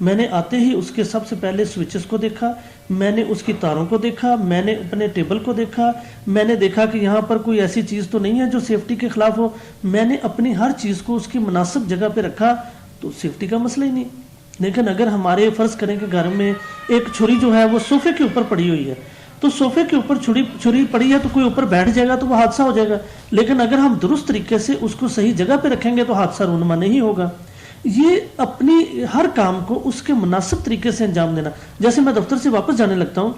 میں نے آتے ہی اس کے سب سے پہلے سوئچز کو دیکھا، میں نے اس کی تاروں کو دیکھا، میں نے اپنے ٹیبل کو دیکھا، میں نے دیکھا کہ یہاں پر کوئی ایسی چیز تو نہیں ہے جو سیفٹی کے خلاف ہو، میں نے اپنی ہر چیز کو اس کی مناسب جگہ پہ رکھا، تو سیفٹی کا مسئلہ ہی نہیں۔ لیکن اگر ہمارے فرض کریں کہ گھر میں ایک چھری جو ہے وہ صوفے کے اوپر پڑی ہوئی ہے، تو صوفے کے اوپر چھری پڑی ہے تو کوئی اوپر بیٹھ جائے گا تو وہ حادثہ ہو جائے گا، لیکن اگر ہم درست طریقے سے اس کو صحیح جگہ پہ رکھیں گے تو حادثہ رونما نہیں ہوگا۔ یہ اپنی ہر کام کو اس کے مناسب طریقے سے انجام دینا۔ جیسے میں دفتر سے واپس جانے لگتا ہوں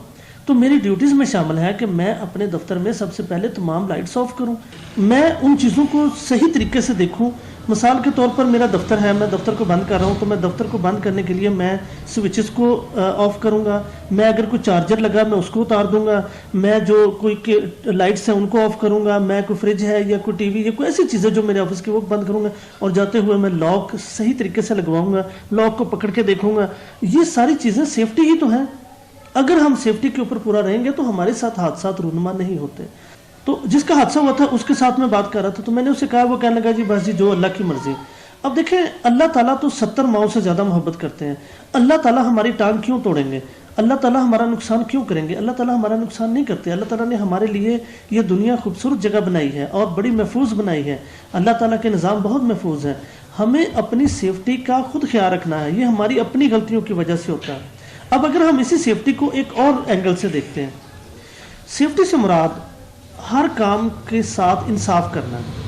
تو میری ڈیوٹیز میں شامل ہے کہ میں اپنے دفتر میں سب سے پہلے تمام لائٹس آف کروں، میں ان چیزوں کو صحیح طریقے سے دیکھوں۔ مثال کے طور پر میرا دفتر ہے، میں دفتر کو بند کر رہا ہوں تو میں دفتر کو بند کرنے کے لیے میں سوئچز کو آف کروں گا، میں اگر کوئی چارجر لگا میں اس کو اتار دوں گا، میں جو کوئی لائٹس ہیں ان کو آف کروں گا، میں کوئی فریج ہے یا کوئی ٹی وی یا کوئی ایسی چیزیں جو میرے آفس کی وہ بند کروں گا، اور جاتے ہوئے میں لاک صحیح طریقے سے لگواؤں گا، لاک کو پکڑ کے دیکھوں گا۔ یہ ساری چیزیں سیفٹی ہی تو ہیں۔ اگر ہم سیفٹی کے اوپر پورا رہیں گے تو ہمارے ساتھ حادثات رونما نہیں ہوتے۔ تو جس کا حادثہ ہوا تھا اس کے ساتھ میں بات کر رہا تھا تو میں نے اسے کہا، وہ کہنے لگا جی بس جی جو اللہ کی مرضی۔ اب دیکھیں اللہ تعالیٰ تو 70 ماؤں سے زیادہ محبت کرتے ہیں، اللہ تعالیٰ ہماری ٹانگ کیوں توڑیں گے؟ اللہ تعالیٰ ہمارا نقصان کیوں کریں گے؟ اللہ تعالیٰ ہمارا نقصان نہیں کرتے۔ اللہ تعالیٰ نے ہمارے لیے یہ دنیا خوبصورت جگہ بنائی ہے اور بڑی محفوظ بنائی ہے، اللہ تعالیٰ کے نظام بہت محفوظ ہے۔ ہمیں اپنی سیفٹی کا خود خیال رکھنا ہے، یہ ہماری اپنی غلطیوں کی وجہ سے ہوتا ہے۔ اب اگر ہم اسی سیفٹی کو ایک اور اینگل سے دیکھتے ہیں، سیفٹی سے مراد ہر کام کے ساتھ انصاف کرنا ہے۔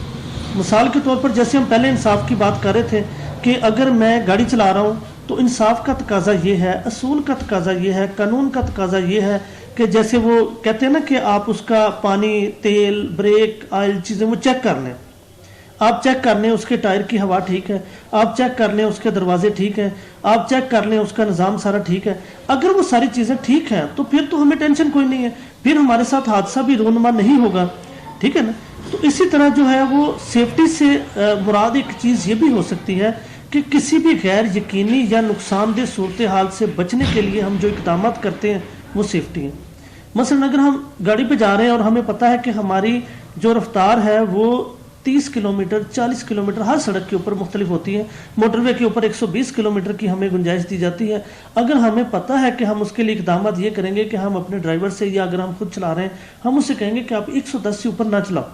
مثال کے طور پر جیسے ہم پہلے انصاف کی بات کر رہے تھے کہ اگر میں گاڑی چلا رہا ہوں تو انصاف کا تقاضا یہ ہے، اصول کا تقاضا یہ ہے، قانون کا تقاضا یہ ہے کہ جیسے وہ کہتے ہیں نا کہ آپ اس کا پانی، تیل، بریک، آئل چیزیں وہ چیک کر لیں، آپ چیک کر لیں اس کے ٹائر کی ہوا ٹھیک ہے، آپ چیک کر لیں اس کے دروازے ٹھیک ہیں، آپ چیک کر لیں اس کا نظام سارا ٹھیک ہے۔ اگر وہ ساری چیزیں ٹھیک ہیں تو پھر تو ہمیں ٹینشن کوئی نہیں ہے، پھر ہمارے ساتھ حادثہ بھی رونما نہیں ہوگا، ٹھیک ہے نا۔ تو اسی طرح جو ہے وہ سیفٹی سے مراد ایک چیز یہ بھی ہو سکتی ہے کہ کسی بھی غیر یقینی یا نقصان دہ صورتحال سے بچنے کے لیے ہم جو اقدامات کرتے ہیں وہ سیفٹی ہیں۔ مثلا اگر ہم گاڑی پہ جا رہے ہیں اور ہمیں پتہ ہے کہ ہماری جو رفتار ہے وہ 30 کلومیٹر 40 کلومیٹر ہر سڑک کے اوپر مختلف ہوتی ہے، موٹر وے کے اوپر 120 کلومیٹر کی ہمیں گنجائش دی جاتی ہے۔ اگر ہمیں پتہ ہے کہ ہم اس کے لیے اقدامات یہ کریں گے کہ ہم اپنے ڈرائیور سے یا اگر ہم خود چلا رہے ہیں ہم اسے کہیں گے کہ آپ 110 سے اوپر نہ چلاؤ۔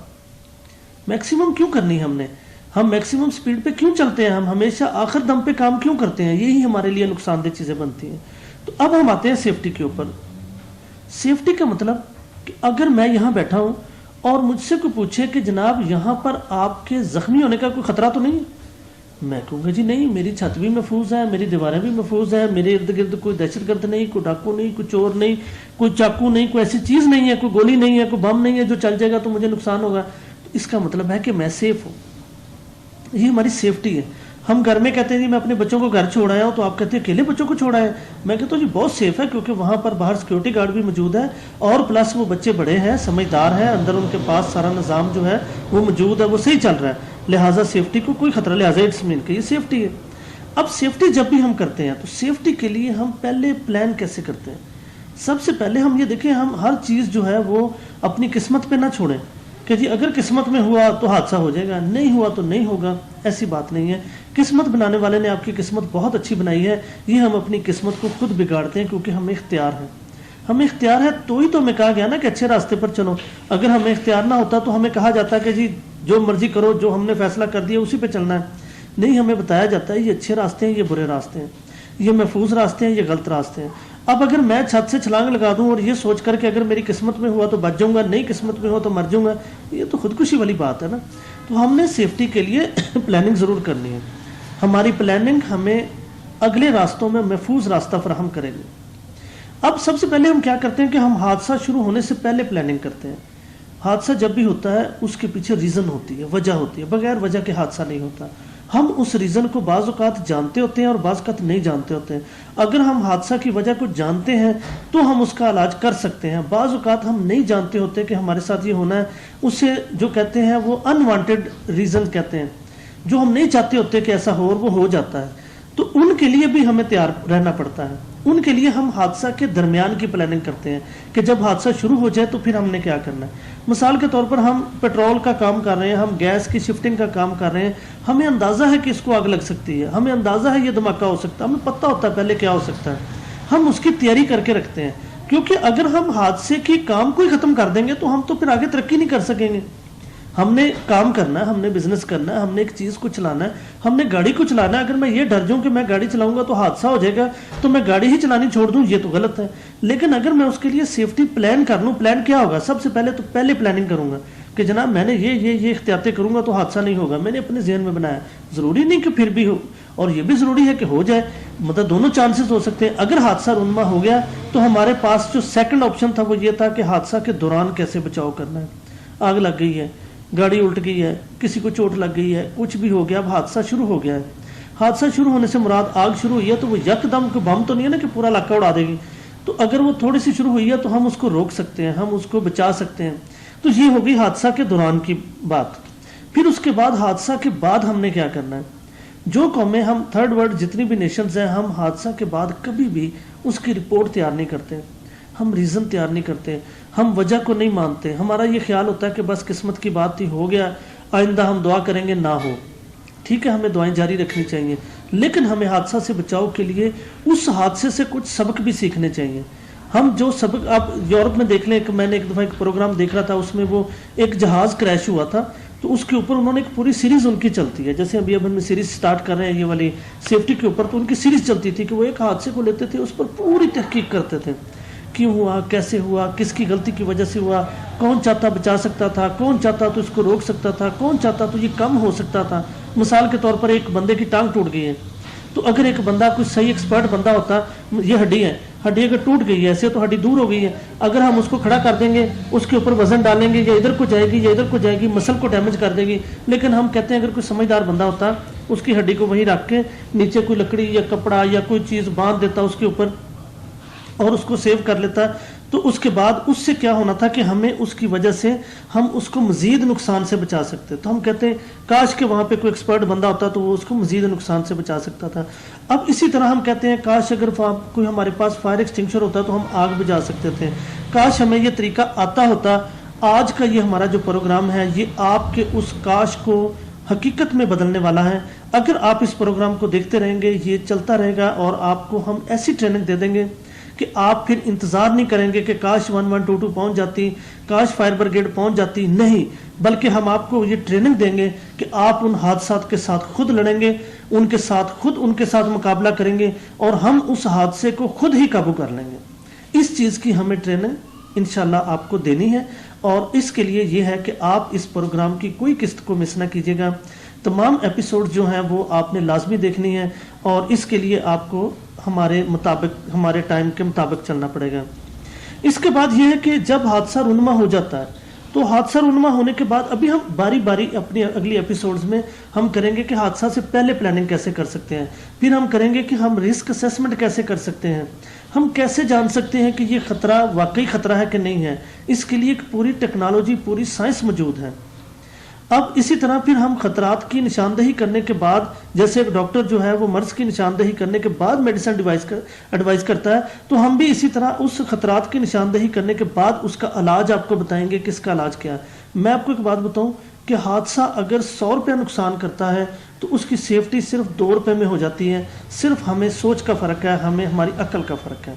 میکسیمم کیوں کرنی ہے ہم میکسیمم سپیڈ پہ کیوں چلتے ہیں؟ ہم ہمیشہ آخر دم پہ کام کیوں کرتے ہیں؟ یہی ہمارے لیے نقصان دہ چیزیں بنتی ہیں۔ تو اب ہم آتے ہیں سیفٹی کے اوپر۔ سیفٹی کا مطلب کہ اگر میں یہاں بیٹھا ہوں اور مجھ سے کوئی پوچھے کہ جناب یہاں پر آپ کے زخمی ہونے کا کوئی خطرہ تو نہیں ہے، میں کہوں گا جی نہیں، میری چھت بھی محفوظ ہے، میری دیواریں بھی محفوظ ہیں، میرے ارد گرد کوئی دہشت گرد نہیں، کوئی ڈاکو نہیں، کوئی چور نہیں، کوئی چاقو نہیں، کوئی ایسی چیز نہیں ہے، کوئی گولی نہیں ہے، کوئی بم نہیں ہے جو چل جائے گا تو مجھے نقصان ہوگا۔ تو اس کا مطلب ہے کہ میں سیف ہوں، یہ ہماری سیفٹی ہے۔ ہم گھر میں کہتے ہیں جی میں اپنے بچوں کو گھر چھوڑ آیا ہوں، تو آپ کہتے ہیں اکیلے بچوں کو چھوڑ آئے؟ میں کہتا ہوں جی بہت سیف ہے، کیونکہ وہاں پر باہر سیکورٹی گارڈ بھی موجود ہے اور پلس وہ بچے بڑے ہیں، سمجھدار ہیں، اندر ان کے پاس سارا نظام جو ہے وہ موجود ہے، وہ صحیح چل رہا ہے، لہٰذا سیفٹی کو کوئی خطرہ، لہٰذا اٹس مین کہ یہ سیفٹی ہے۔ اب سیفٹی جب بھی ہم کرتے ہیں تو سیفٹی کے لیے ہم پہلے پلان کیسے کرتے ہیں؟ سب سے پہلے ہم یہ دیکھیں، ہم ہر چیز جو ہے وہ اپنی قسمت پہ نہ چھوڑیں کہ جی اگر قسمت میں ہوا تو حادثہ ہو جائے گا، نہیں ہوا تو نہیں ہوگا، ایسی بات نہیں ہے۔ قسمت بنانے والے نے آپ کی قسمت بہت اچھی بنائی ہے، یہ ہم اپنی قسمت کو خود بگاڑتے ہیں کیونکہ ہمیں اختیار ہے۔ ہمیں اختیار ہے تو ہی تو ہمیں کہا گیا نا کہ اچھے راستے پر چلو۔ اگر ہمیں اختیار نہ ہوتا تو ہمیں کہا جاتا کہ جی جو مرضی کرو، جو ہم نے فیصلہ کر دیا اسی پہ چلنا ہے۔ نہیں، ہمیں بتایا جاتا ہے یہ اچھے راستے ہیں، یہ برے راستے ہیں، یہ محفوظ راستے ہیں، یہ غلط راستے ہیں۔ اب اگر میں چھت سے چھلانگ لگا دوں اور یہ سوچ کر کہ اگر میری قسمت میں ہوا تو بچ جاؤں گا، نہیں قسمت میں ہوا تو مر جاؤں گا، یہ تو خودکشی والی بات ہے نا۔ تو ہم نے سیفٹی کے لیے پلاننگ ضرور کرنی ہے۔ ہماری پلاننگ ہمیں اگلے راستوں میں محفوظ راستہ فراہم کرے گی۔ اب سب سے پہلے ہم کیا کرتے ہیں کہ ہم حادثہ شروع ہونے سے پہلے پلاننگ کرتے ہیں۔ حادثہ جب بھی ہوتا ہے اس کے پیچھے ریزن ہوتی ہے، وجہ ہوتی ہے، بغیر وجہ کے حادثہ نہیں ہوتا۔ ہم اس ریزن کو بعض اوقات جانتے ہوتے ہیں اور بعض اوقات نہیں جانتے ہوتے ہیں۔ اگر ہم حادثہ کی وجہ کو جانتے ہیں تو ہم اس کا علاج کر سکتے ہیں۔ بعض اوقات ہم نہیں جانتے ہوتے کہ ہمارے ساتھ یہ ہونا ہے، اسے جو کہتے ہیں وہ انوانٹیڈ ریزن کہتے ہیں، جو ہم نہیں چاہتے ہوتے کہ ایسا ہو اور وہ ہو جاتا ہے، تو ان کے لیے بھی ہمیں تیار رہنا پڑتا ہے۔ ان کے لیے ہم حادثہ کے درمیان کی پلاننگ کرتے ہیں کہ جب حادثہ شروع ہو جائے تو پھر ہم نے کیا کرنا ہے. مثال کے طور پر ہم پیٹرول کا کام کر رہے ہیں, ہم گیس کی شفٹنگ کا کام کر رہے ہیں, ہمیں اندازہ ہے کہ اس کو آگ لگ سکتی ہے, ہمیں اندازہ ہے یہ دھماکہ ہو سکتا ہے, ہمیں پتہ ہوتا ہے پہلے کیا ہو سکتا ہے, ہم اس کی تیاری کر کے رکھتے ہیں. کیونکہ اگر ہم حادثے کی کام کو ہی ختم کر دیں گے تو ہم تو پھر آگے ترقی نہیں کر سکیں گے. ہم نے کام کرنا ہے, ہم نے بزنس کرنا ہے, ہم نے ایک چیز کو چلانا ہے, ہم نے گاڑی کو چلانا ہے. اگر میں یہ ڈر جاؤں کہ میں گاڑی چلاؤں گا تو حادثہ ہو جائے گا تو میں گاڑی ہی چلانی چھوڑ دوں, یہ تو غلط ہے. لیکن اگر میں اس کے لیے سیفٹی پلان کر لوں, پلان کیا ہوگا, سب سے پہلے پلاننگ کروں گا کہ جناب میں نے یہ احتیاطیں کروں گا تو حادثہ نہیں ہوگا. میں نے اپنے ذہن میں بنایا, ضروری نہیں کہ پھر بھی ہو, اور یہ بھی ضروری ہے کہ ہو جائے, مطلب دونوں چانسز ہو سکتے ہیں. اگر حادثہ رونما ہو گیا تو ہمارے پاس جو سیکنڈ آپشن تھا وہ یہ تھا کہ حادثہ کے دوران کیسے بچاؤ کرنا ہے. آگ لگ گئی ہے, گاڑی الٹ گئی ہے, کسی کو چوٹ لگ گئی ہے, کچھ بھی ہو گیا, اب حادثہ شروع ہو گیا ہے. حادثہ شروع ہونے سے مراد آگ شروع ہوئی ہے تو وہ یک دم کوئی بم تو نہیں ہے نا کہ پورا علاقہ اڑا دے گی. تو اگر وہ تھوڑی سی شروع ہوئی ہے تو ہم اس کو روک سکتے ہیں, ہم اس کو بچا سکتے ہیں. تو یہ ہو گئی حادثہ کے دوران کی بات. پھر اس کے بعد حادثہ کے بعد ہم نے کیا کرنا ہے. جو قومیں, ہم تھرڈ ورلڈ جتنی بھی نیشنز ہیں, ہم حادثہ کے بعد کبھی بھی اس کی رپورٹ تیار نہیں کرتے, ہم ریزن تیار نہیں کرتے, ہم وجہ کو نہیں مانتے. ہمارا یہ خیال ہوتا ہے کہ بس قسمت کی بات تھی, ہو گیا, آئندہ ہم دعا کریں گے نہ ہو. ٹھیک ہے, ہمیں دعائیں جاری رکھنی چاہیے, لیکن ہمیں حادثہ سے بچاؤ کے لیے اس حادثے سے کچھ سبق بھی سیکھنے چاہیے. ہم جو سبق, آپ یورپ میں دیکھ لیں, میں نے ایک دفعہ ایک پروگرام دیکھ رہا تھا, اس میں وہ ایک جہاز کریش ہوا تھا تو اس کے اوپر انہوں نے ایک پوری سیریز ان کی چلتی ہے. جیسے اب ہم سیریز سٹارٹ کر رہے ہیں یہ والی سیفٹی کے اوپر, تو ان کی سیریز چلتی تھی کہ وہ ایک حادثے کو لیتے تھے, اس پر پوری تحقیق کرتے تھے, کیوں ہوا, کیسے ہوا, کس کی غلطی کی وجہ سے ہوا, کون چاہتا بچا سکتا تھا, کون چاہتا تو اس کو روک سکتا تھا, کون چاہتا تو یہ کم ہو سکتا تھا. مثال کے طور پر ایک بندے کی ٹانگ ٹوٹ گئی ہے, تو اگر ایک بندہ کوئی صحیح ایکسپرٹ بندہ ہوتا, یہ ہڈی ہے, ہڈی اگر ٹوٹ گئی ہے ایسے تو ہڈی دور ہو گئی ہے, اگر ہم اس کو کھڑا کر دیں گے, اس کے اوپر وزن ڈالیں گے, یا ادھر کو جائے گی یا ادھر کو جائے گی, مسل کو ڈیمیج کر دے گی. لیکن ہم کہتے ہیں اگر کوئی سمجھدار بندہ ہوتا, اس کی ہڈی کو وہیں رکھ کے نیچے کوئی لکڑی یا کپڑا یا کوئی چیز باندھ دیتا اس کے اوپر اور اس کو سیو کر لیتا, تو اس کے بعد اس سے کیا ہونا تھا کہ ہمیں اس کی وجہ سے ہم اس کو مزید نقصان سے بچا سکتے. تو ہم کہتے ہیں کاش کہ وہاں پہ کوئی ایکسپرٹ بندہ ہوتا تو وہ اس کو مزید نقصان سے بچا سکتا تھا. اب اسی طرح ہم کہتے ہیں کاش اگر کوئی ہمارے پاس فائر ایکسٹنگشر ہوتا تو ہم آگ بجھا سکتے تھے, کاش ہمیں یہ طریقہ آتا ہوتا. آج کا یہ ہمارا جو پروگرام ہے یہ آپ کے اس کاش کو حقیقت میں بدلنے والا ہے. اگر آپ اس پروگرام کو دیکھتے رہیں گے, یہ چلتا رہے گا, اور آپ کو ہم ایسی ٹریننگ دے دیں گے کہ آپ پھر انتظار نہیں کریں گے کہ کاش 1122 پہنچ جاتی, کاش فائر بریگیڈ پہنچ جاتی. نہیں, بلکہ ہم آپ کو یہ ٹریننگ دیں گے کہ آپ ان حادثات کے ساتھ خود لڑیں گے, ان کے ساتھ مقابلہ کریں گے, اور ہم اس حادثے کو خود ہی قابو کر لیں گے. اس چیز کی ہمیں ٹریننگ انشاءاللہ آپ کو دینی ہے, اور اس کے لیے یہ ہے کہ آپ اس پروگرام کی کوئی قسط کو مس نہ کیجیے گا. تمام ایپیسوڈ جو ہیں وہ آپ نے لازمی دیکھنی ہے, اور اس کے لیے آپ کو ہمارے ٹائم کے مطابق چلنا پڑے گا. اس کے بعد یہ ہے کہ جب حادثہ رونما ہو جاتا ہے تو حادثہ رونما ہونے کے بعد ابھی ہم باری باری اپنی اگلی ایپیسوڈز میں ہم کریں گے کہ حادثہ سے پہلے پلاننگ کیسے کر سکتے ہیں, پھر ہم کریں گے کہ ہم رسک اسیسمنٹ کیسے کر سکتے ہیں, ہم کیسے جان سکتے ہیں کہ یہ خطرہ واقعی خطرہ ہے کہ نہیں ہے. اس کے لیے ایک پوری ٹیکنالوجی, پوری سائنس موجود ہے. اب اسی طرح پھر ہم خطرات کی نشاندہی کرنے کے بعد, جیسے ایک ڈاکٹر جو ہے وہ مرض کی نشاندہی کرنے کے بعد میڈیسن ایڈوائز کرتا ہے, تو ہم بھی اسی طرح اس خطرات کی نشاندہی کرنے کے بعد اس کا علاج آپ کو بتائیں گے کس کا علاج کیا ہے. میں آپ کو ایک بات بتاؤں کہ حادثہ اگر 100 روپے نقصان کرتا ہے تو اس کی سیفٹی صرف 2 روپے میں ہو جاتی ہے. صرف ہمیں سوچ کا فرق ہے, ہمیں ہماری عقل کا فرق ہے.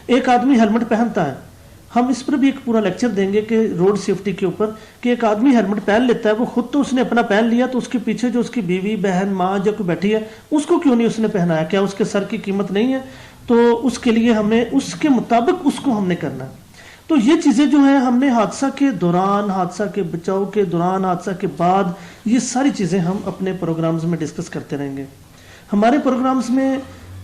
ایک آدمی ہیلمٹ پہنتا ہے, ہم اس پر بھی ایک پورا لیکچر دیں گے کہ روڈ سیفٹی کے اوپر, کہ ایک آدمی ہیلمٹ پہن لیتا ہے, وہ خود تو اس نے اپنا پہن لیا, تو اس کے پیچھے جو اس کی بیوی, بہن, ماں جو کوئی بیٹھی ہے اس کو کیوں نہیں اس نے پہنایا؟ کیا اس کے سر کی قیمت نہیں ہے؟ تو اس کے لیے ہمیں اس کے مطابق اس کو ہم نے کرنا ہے. تو یہ چیزیں جو ہیں ہم نے حادثہ کے دوران, حادثہ کے بچاؤ کے دوران, حادثہ کے بعد, یہ ساری چیزیں ہم اپنے پروگرامز میں ڈسکس کرتے رہیں گے. ہمارے پروگرامز میں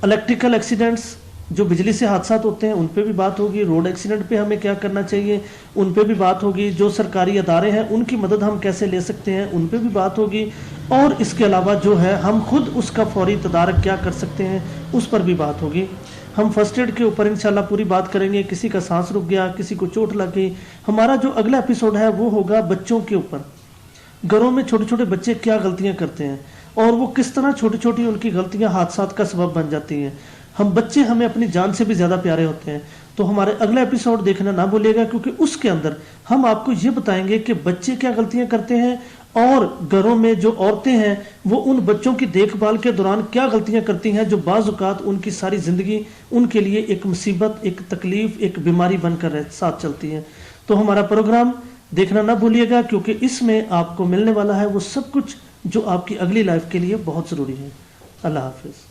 الیکٹریکل ایکسیڈنٹس, جو بجلی سے حادثات ہوتے ہیں ان پہ بھی بات ہوگی, روڈ ایکسیڈنٹ پہ ہمیں کیا کرنا چاہیے ان پہ بھی بات ہوگی, جو سرکاری ادارے ہیں ان کی مدد ہم کیسے لے سکتے ہیں ان پہ بھی بات ہوگی, اور اس کے علاوہ جو ہے ہم خود اس کا فوری تدارک کیا کر سکتے ہیں اس پر بھی بات ہوگی. ہم فرسٹ ایڈ کے اوپر انشاءاللہ پوری بات کریں گے. کسی کا سانس رک گیا, کسی کو چوٹ لگ گئی. ہمارا جو اگلا ایپیسوڈ ہے وہ ہوگا بچوں کے اوپر. گھروں میں چھوٹے چھوٹے بچے کیا غلطیاں کرتے ہیں اور وہ کس طرح چھوٹی چھوٹی ان کی غلطیاں حادثات کا سبب بن جاتی ہیں. ہم بچے ہمیں اپنی جان سے بھی زیادہ پیارے ہوتے ہیں. تو ہمارے اگلا ایپیسوڈ دیکھنا نہ بھولیے گا، کیونکہ اس کے اندر ہم آپ کو یہ بتائیں گے کہ بچے کیا غلطیاں کرتے ہیں، اور گھروں میں جو عورتیں ہیں وہ ان بچوں کی دیکھ بھال کے دوران کیا غلطیاں کرتی ہیں، جو بعض اوقات ان کی ساری زندگی ان کے لیے ایک مصیبت، ایک تکلیف، ایک بیماری بن کر ساتھ چلتی ہے. تو ہمارا پروگرام دیکھنا نہ بھولیے گا، کیونکہ اس میں آپ کو ملنے والا ہے وہ سب کچھ جو آپ کی اگلی لائف کے لیے بہت ضروری ہے. اللہ حافظ.